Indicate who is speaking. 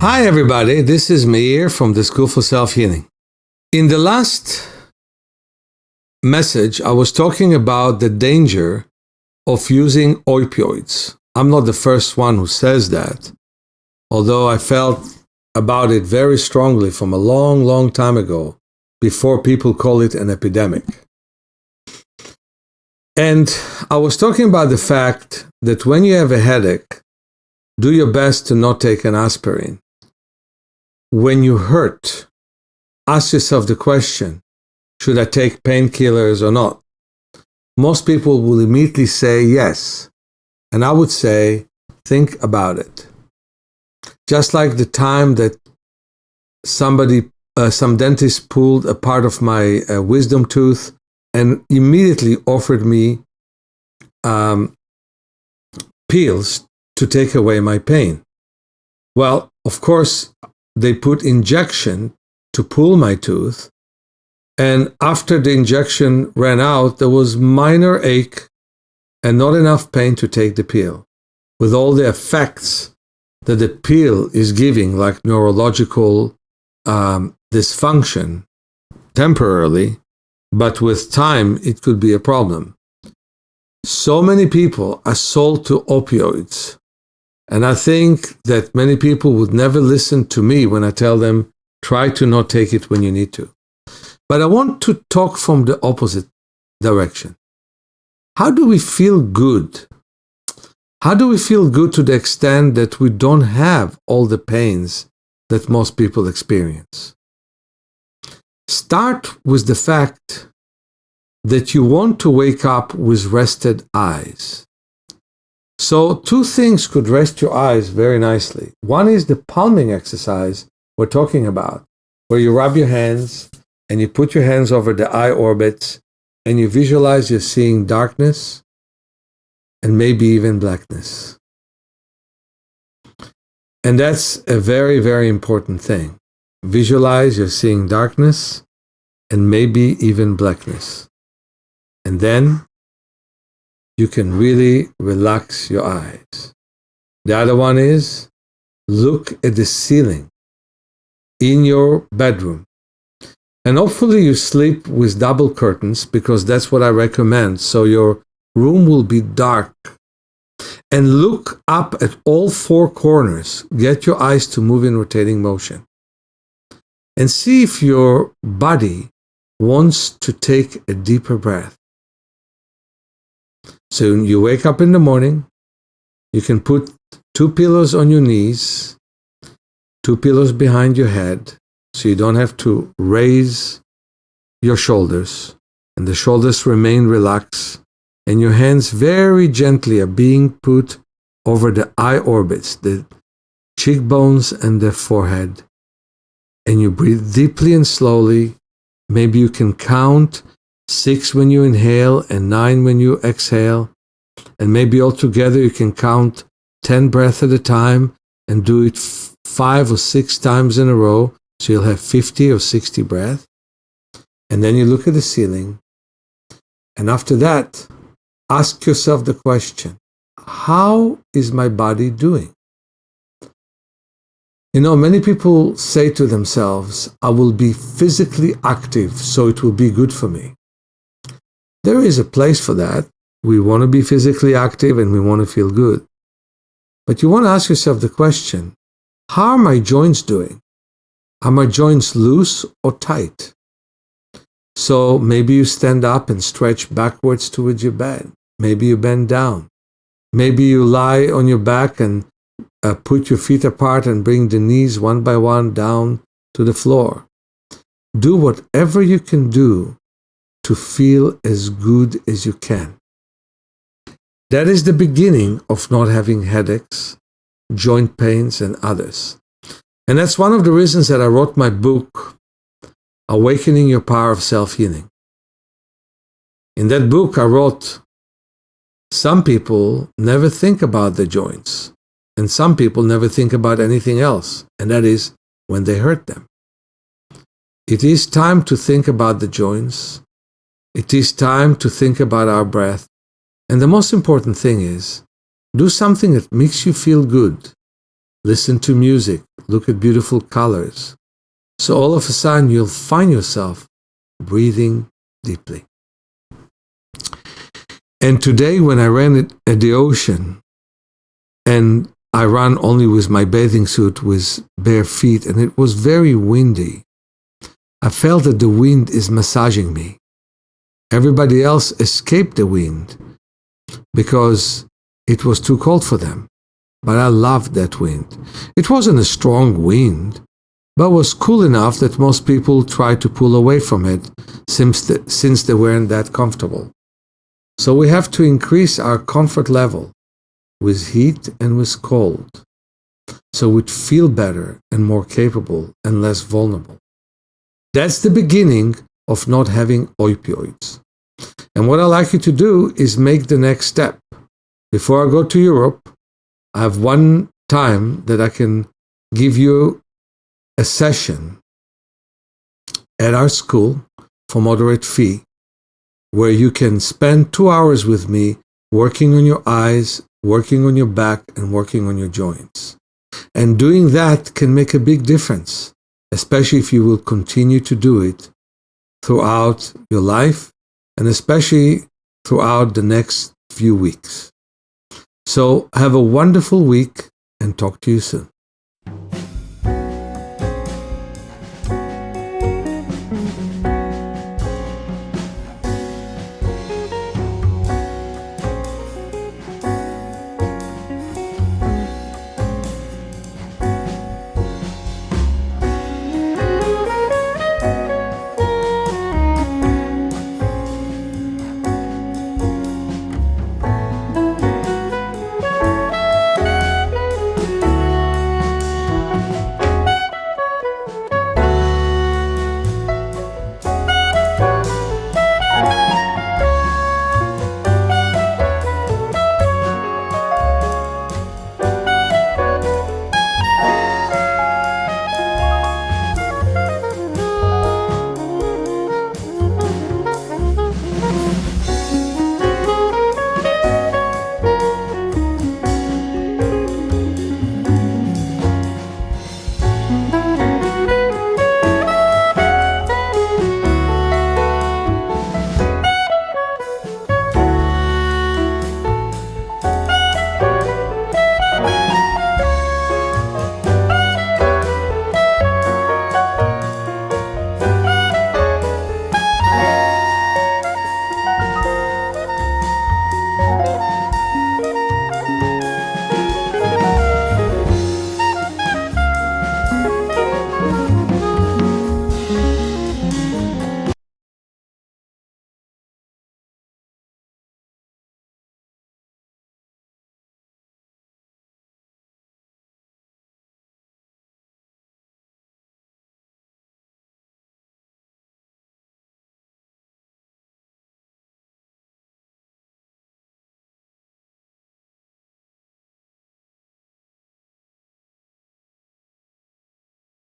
Speaker 1: Hi, everybody. This is Meir from the School for Self-Healing. In the last message, I was talking about the danger of using opioids. I'm not the first one who says that, although I felt about it very strongly from a long, long time ago, before people call it an epidemic. And I was talking about the fact that when you have a headache, do your best to not take an aspirin. When you hurt, ask yourself the question, should I take painkillers or not? Most people will immediately say yes. And I would say, think about it. Just like the time that some dentist pulled a part of my wisdom tooth and immediately offered me pills to take away my pain. Well, of course, they put injection to pull my tooth, and after the injection ran out, there was minor ache and not enough pain to take the pill. With all the effects that the pill is giving, like neurological dysfunction temporarily, but with time, it could be a problem. So many people are sold to opioids. And I think that many people would never listen to me when I tell them, try to not take it when you need to. But I want to talk from the opposite direction. How do we feel good? How do we feel good to the extent that we don't have all the pains that most people experience? Start with the fact that you want to wake up with rested eyes. So two things could rest your eyes very nicely. One is the palming exercise we're talking about, where you rub your hands and you put your hands over the eye orbits and you visualize you're seeing darkness and maybe even blackness. And that's a very, very important thing. Visualize you're seeing darkness and maybe even blackness. And then you can really relax your eyes. The other one is look at the ceiling in your bedroom. And hopefully you sleep with double curtains, because that's what I recommend. So your room will be dark. And look up at all four corners. Get your eyes to move in rotating motion. And see if your body wants to take a deeper breath. So when you wake up in the morning, you can put 2 pillows on your knees, 2 pillows behind your head, so you don't have to raise your shoulders, and the shoulders remain relaxed, and your hands very gently are being put over the eye orbits, the cheekbones and the forehead. And you breathe deeply and slowly. Maybe you can count 6 when you inhale and 9 when you exhale. And maybe altogether you can count 10 breaths at a time and do it 5 or 6 times in a row. So you'll have 50 or 60 breaths. And then you look at the ceiling. And after that, ask yourself the question, how is my body doing? You know, many people say to themselves, I will be physically active, so it will be good for me. There is a place for that. We want to be physically active and we want to feel good. But you want to ask yourself the question, how are my joints doing? Are my joints loose or tight? So maybe you stand up and stretch backwards towards your bed. Maybe you bend down. Maybe you lie on your back and put your feet apart and bring the knees one by one down to the floor. Do whatever you can do to feel as good as you can. That is the beginning of not having headaches, joint pains, and others. And that's one of the reasons that I wrote my book, Awakening Your Power of Self-Healing. In that book, I wrote, some people never think about the joints, and some people never think about anything else, and that is when they hurt them. It is time to think about the joints. It is time to think about our breath. And the most important thing is, do something that makes you feel good. listen to music, look at beautiful colors. So all of a sudden, you'll find yourself breathing deeply. And today, when I ran at the ocean, and I ran only with my bathing suit with bare feet, and it was very windy, I felt that the wind is massaging me. Everybody else escaped the wind because it was too cold for them. But I loved that wind. It wasn't a strong wind, but was cool enough that most people tried to pull away from it since they weren't that comfortable. So we have to increase our comfort level with heat and with cold, so we'd feel better and more capable and less vulnerable. That's the beginning of not having opioids. And what I'd like you to do is make the next step. Before I go to Europe, I have one time that I can give you a session at our school for moderate fee, where you can spend 2 hours with me working on your eyes, working on your back, and working on your joints. And doing that can make a big difference, especially if you will continue to do it throughout your life, and especially throughout the next few weeks. So have a wonderful week, and talk to you soon.